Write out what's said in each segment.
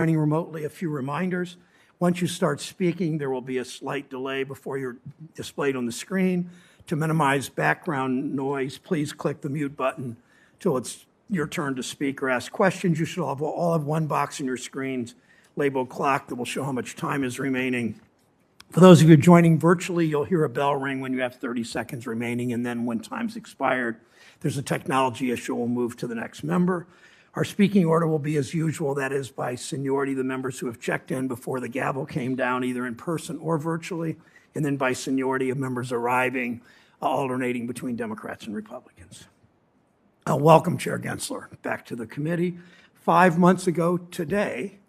Joining remotely, a few reminders. Once you start speaking, there will be a slight delay before you're displayed on the screen. To minimize background noise, please click the mute button till it's your turn to speak or ask questions. You should all have one box on your screens labeled clock that will show how much time is remaining. For those of you joining virtually, you'll hear a bell ring when you have 30 seconds remaining, and then when time's expired, there's a technology issue, we'll move to the next member. Our speaking order will be as usual, that is by seniority, the members who have checked in before the gavel came down, either in person or virtually, and then by seniority of members arriving, alternating between Democrats and Republicans. Welcome, Chair Gensler, back to the committee. 5 months ago today,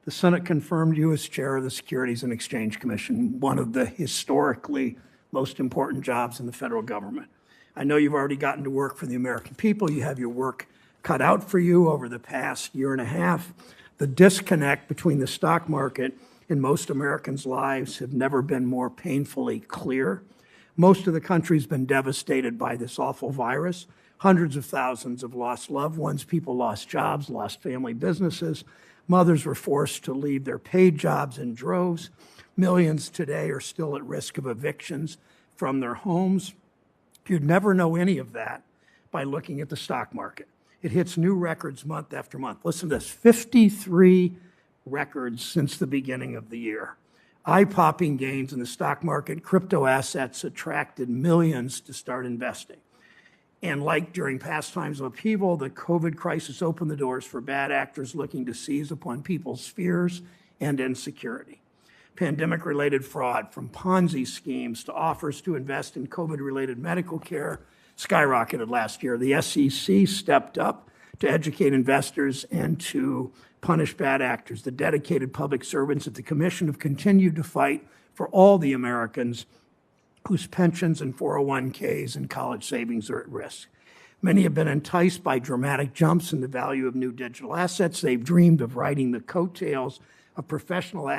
the Senate confirmed you as chair of the Securities and Exchange Commission, one of the historically most important jobs in the federal government. I know you've already gotten to work for the American people. You have your work cut out for you over the past year and a half. The disconnect between the stock market and most Americans' lives have never been more painfully clear. Most of the country's been devastated by this awful virus. Hundreds of thousands have lost loved ones. People lost jobs, lost family businesses. Mothers were forced to leave their paid jobs in droves. Millions today are still at risk of evictions from their homes. You'd never know any of that by looking at the stock market. It hits new records month after month. Listen to this, 53 records since the beginning of the year. Eye-popping gains in the stock market. Crypto assets attracted millions to start investing. And like during past times of upheaval, the COVID crisis opened the doors for bad actors looking to seize upon people's fears and insecurity. Pandemic-related fraud, from Ponzi schemes to offers to invest in COVID-related medical care, skyrocketed last year. The SEC stepped up to educate investors and to punish bad actors. The dedicated public servants at the Commission have continued to fight for all the Americans whose pensions and 401ks and college savings are at risk. Many have been enticed by dramatic jumps in the value of new digital assets. They've dreamed of riding the coattails of professional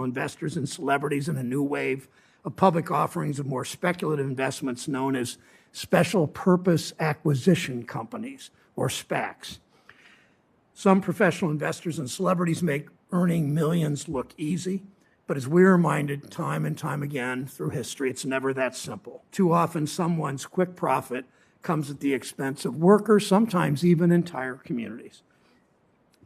investors and celebrities in a new wave of public offerings of more speculative investments known as special purpose acquisition companies, or SPACs. Some professional investors and celebrities make earning millions look easy, but as we're reminded time and time again through history, it's never that simple. Too often, someone's quick profit comes at the expense of workers, sometimes even entire communities.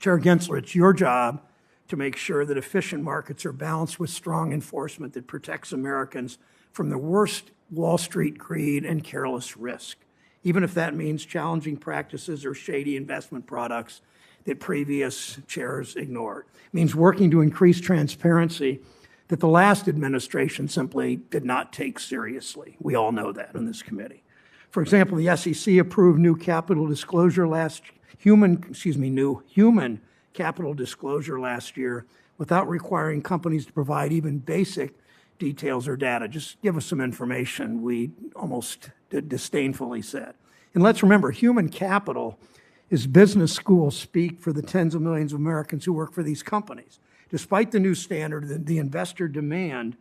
Chair Gensler, it's your job to make sure that efficient markets are balanced with strong enforcement that protects Americans from the worst Wall Street greed and careless risk, even if that means challenging practices or shady investment products that previous chairs ignored. It means working to increase transparency that the last administration simply did not take seriously. We all know that in this committee. For example, the SEC approved new human capital disclosure last year without requiring companies to provide even basic details or data. Just give us some information, we almost disdainfully said. And let's remember, human capital is business school speak for the tens of millions of Americans who work for these companies. Despite the new standard, the investor demand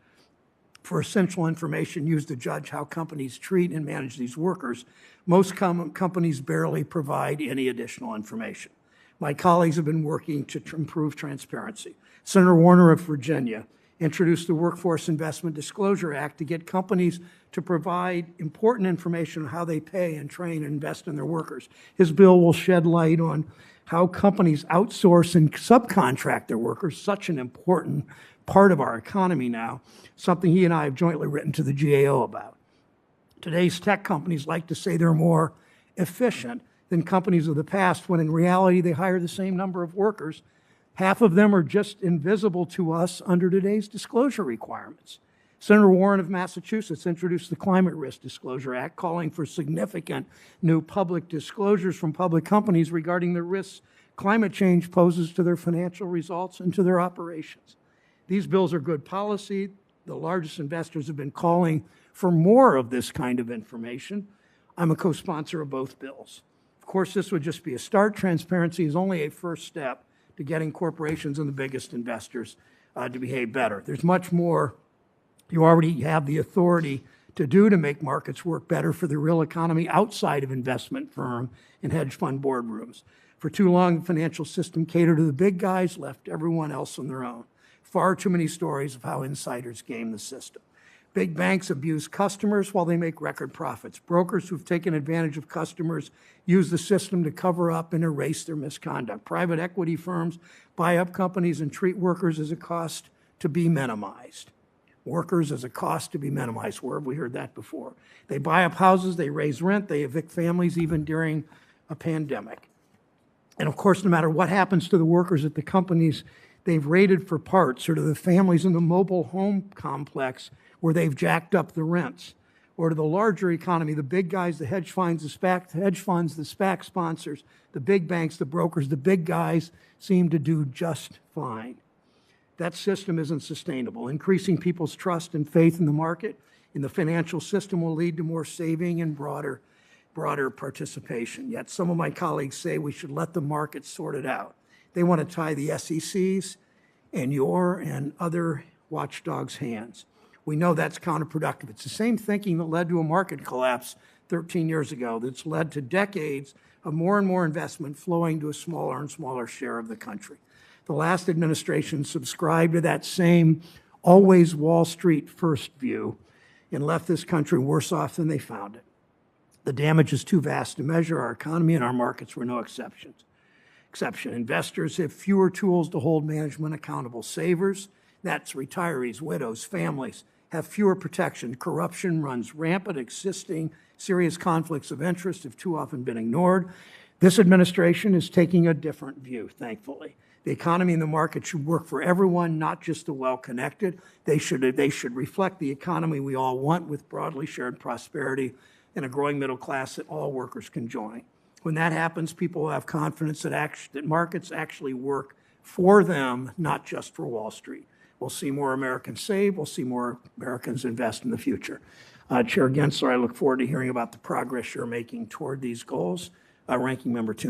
for essential information used to judge how companies treat and manage these workers, most companies barely provide any additional information. My colleagues have been working to improve transparency. Senator Warner of Virginia introduced the Workforce Investment Disclosure Act to get companies to provide important information on how they pay and train and invest in their workers. His bill will shed light on how companies outsource and subcontract their workers, such an important part of our economy now, something he and I have jointly written to the GAO about. Today's tech companies like to say they're more efficient than companies of the past, when in reality they hire the same number of workers. Half of them are just invisible to us under today's disclosure requirements. Senator Warren of Massachusetts introduced the Climate Risk Disclosure Act, calling for significant new public disclosures from public companies regarding the risks climate change poses to their financial results and to their operations. These bills are good policy. The largest investors have been calling for more of this kind of information. I'm a co-sponsor of both bills. Of course, this would just be a start. Transparency is only a first step to getting corporations and the biggest investors to behave better. There's much more you already have the authority to do to make markets work better for the real economy outside of investment firm and hedge fund boardrooms. For too long, the financial system catered to the big guys, left everyone else on their own. Far too many stories of how insiders game the system. Big banks abuse customers while they make record profits. Brokers who've taken advantage of customers use the system to cover up and erase their misconduct. Private equity firms buy up companies and treat workers as a cost to be minimized. Workers as a cost to be minimized. Where have we heard that before? They buy up houses, they raise rent, they evict families even during a pandemic. And of course, no matter what happens to the workers at the companies they've raided for parts, or to the families in the mobile home complex where they've jacked up the rents, or to the larger economy, the big guys, the hedge funds, the SPAC sponsors, the big banks, the brokers, the big guys seem to do just fine. That system isn't sustainable. Increasing people's trust and faith in the market, in the financial system, will lead to more saving and broader participation. Yet some of my colleagues say we should let the market sort it out. They want to tie the SEC's and your and other watchdogs' hands. We know that's counterproductive. It's the same thinking that led to a market collapse 13 years ago that's led to decades of more and more investment flowing to a smaller and smaller share of the country. The last administration subscribed to that same always Wall Street first view and left this country worse off than they found it. The damage is too vast to measure. Our economy and our markets were no exception. Investors have fewer tools to hold management accountable. Savers, that's retirees, widows, families, have fewer protection. Corruption runs rampant. Existing serious conflicts of interest have too often been ignored. This administration is taking a different view, thankfully. The economy and the market should work for everyone, not just the well-connected. They should reflect the economy we all want, with broadly shared prosperity and a growing middle class that all workers can join. When that happens, people will have confidence that markets actually work for them, not just for Wall Street. We'll see more Americans save. We'll see more Americans invest in the future. Chair Gensler, I look forward to hearing about the progress you're making toward these goals. Ranking Member Tim.